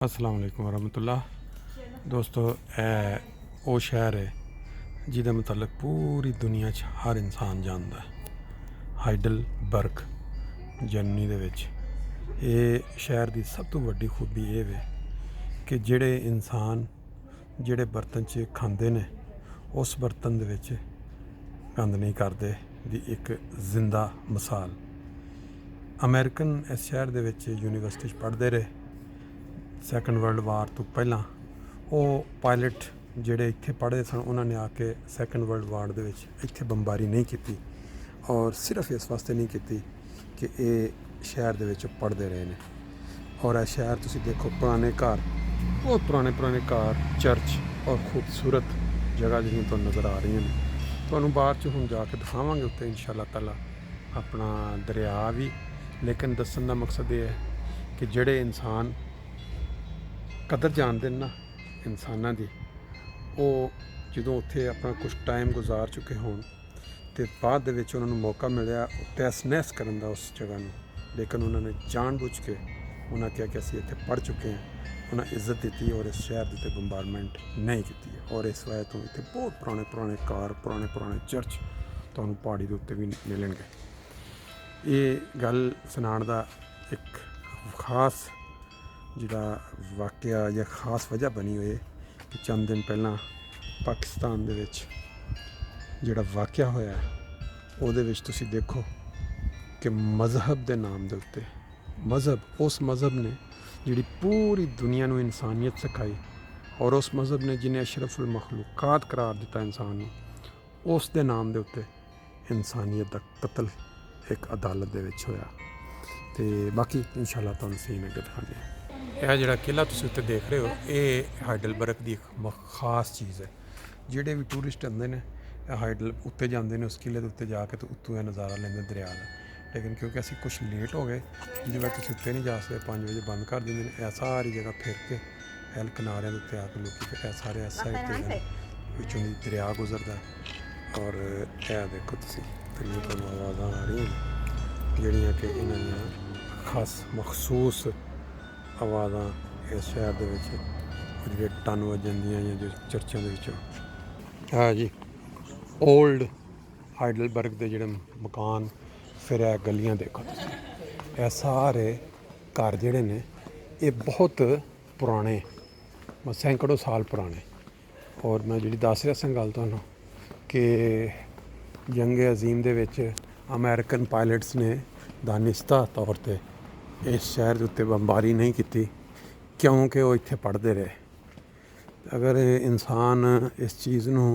अस्सलाम वालेकुम वरहमतुल्लाह दोस्तों, वो शहर है जिहदे मुतलक पूरी दुनिया च हर इंसान जानदा है। हाइडलबर्ग जर्मनी दे विच ਇਹ शहर की सब तो वड्डी खूबी ये वे कि ਜਿਹੜੇ इंसान ਜਿਹੜੇ बर्तन च खांदे ने उस बर्तन दे विच गंद नहीं करते दी एक जिंदा मिसाल। अमेरिकन इस शहर दे विच यूनीवर्सिटी पढ़ते रहे। सैकेंड वर्ल्ड वार तो पहला वो पायलट ਜਿਹੜੇ ਇੱਥੇ पढ़ते सन उन्होंने आके सैकेंड वर्ल्ड वार ਦੇ ਵਿੱਚ ਇੱਥੇ ਬੰਬਾਰੀ नहीं की और सिर्फ इस वास्ते नहीं की कि ये शहर ਦੇ ਵਿੱਚ पढ़ते रहे ने। और यह शहर तुसी देखो पुराने घर, बहुत पुराने पुराने घर, चर्च और खूबसूरत जगह जिहड़ियां तुहानूं नज़र आ रही हैं। तुहानूं बाहर च हुण जाके दिखावांगे उत्ते इंशाअल्लाह ताला अपना दरिया भी। लेकिन दस्सण दा मकसद ये है कि ਜਿਹੜੇ इंसान कदर जानते ना इंसाना की, वो जो उत्थे अपना कुछ टाइम गुजार चुके हों तो बाद दे विच उन्होंने मौका मिलिया तहस नहस करन दा उस जगह में, लेकिन उन्होंने जानबूझ के उन्हें कहा कि असीं इत्थे पढ़ चुके हैं, उन्हें इज्जत दी और इस शहर की बंबारमेंट नहीं की। और इस वजह तो इतने बहुत पुराने पुराने कार, पुराने पुराने चर्च तुहानूं पहाड़ी के उत्ते भी मिलणगे। ये गल सुनाण दा एक खास जिहड़ा वाकया या खास वजह बनी हुई है कि चंद दिन पहला पाकिस्तान दे विच जिहड़ा वाकया होया उहदे विच तुसीं देखो कि मजहब के नाम के उत्ते मजहब, उस मजहब ने जिहड़ी पूरी दुनिया नूं इंसानियत सिखाई और उस मजहब ने जिन्हें अशरफुल मखलूकात करार दिता इंसान नूं, उस दे नाम के उत्ते इंसानियत का कतल एक अदालत दे विच होया। ते बाकी इंशाअल्लाह तुहानूं सीन अगे दिखाने हैं। यह जिहड़ा किला तुसीं उत्ते देख रहे हो ये हाइडलबर्ग की एक खास चीज़ है। जिहड़े भी टूरिस्ट आते हैं हाइडल उत्ते जाते हैं, उस किले के उत्ते जाके तो उत्तों यह नज़ारा लेंगे दरिया का। लेकिन क्योंकि असीं कुछ लेट हो गए जिस वजह तुसीं उत्ते नहीं जा सकते, 5 बजे बंद कर देंगे। यह सारी जगह फिर के एल किनारे उत्ते आके लोग सारे इस साइड से पिछों दी दरिया गुजरता है। और यह देखो तुसीं तकरीबन आवाज़ां आ रही हैं जिहड़ियां कि इन्हां दियां खास मखसूस आवाज़ां इस शहर दे विच जिहड़े टन वजदियां या जो चर्चां दे विचों। हाँ जी, ओल्ड हाइडलबर्ग के जिहड़े मकान, फिर यह गलियां देखो तुसीं, यह सारे घर जिहड़े ने ये बहुत पुराने, सैकड़ों साल पुराने। और मैं जिहड़ी दस रहा सां गल तुहानूं कि जंग अजीम दे विच अमेरिकन पायलट्स ने दानिस्ता तौर पर इस शहर के उत्ते बंबारी नहीं की क्योंकि वो इत्थे पढ़ते रहे। अगर इंसान इस चीज़ नूं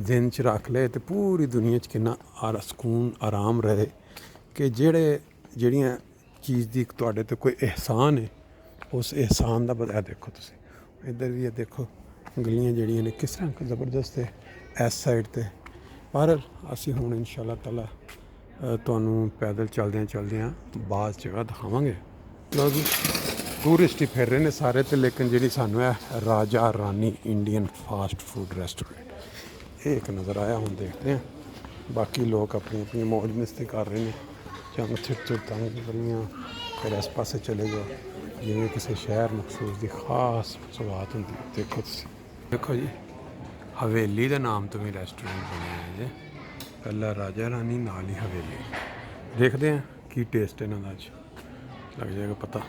दिन च रख ले तो पूरी दुनिया च किन्ना सुकून आराम रहे कि ਜਿਹੜੀਆਂ चीज़ की तुहाडे ते कोई एहसान है उस एहसान का बता। देखो तुसीं इधर भी देखो गलियां जड़ियां ने किस तरह ज़बरदस्त है इस साइड ते। पर असीं हुण इंशाअल्लाह ताला तुहानूं पैदल चलदियां बाज़ जगह दिखावांगे। लो जी, टूरिस्ट ही फिर रहे हैं सारे तो, लेकिन जी सानू है Raja Rani Indian fast food restaurant ये एक नज़र आया। हम देखते हैं बाकी लोग अपनी अपनी मौज मस्ती कर रहे हैं। चंद चिर तंग गलियां फिर इस पासे चले जाओ जिवें किसी शहर मखसूस की खास सौगात होंदी। देखो जी, हवेली के नाम तो भी रेस्टोरेंट बने हैं जी। पहला राजा रानी नाल ही हवेली। देखते हैं की टेस्ट इन्हां दा अज लग जाएगा पता।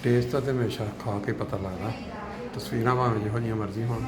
टेस्ट तो हमेशा खा के पता लगता, तस्वीरां भावें जिहो जिहियां मर्जी होण।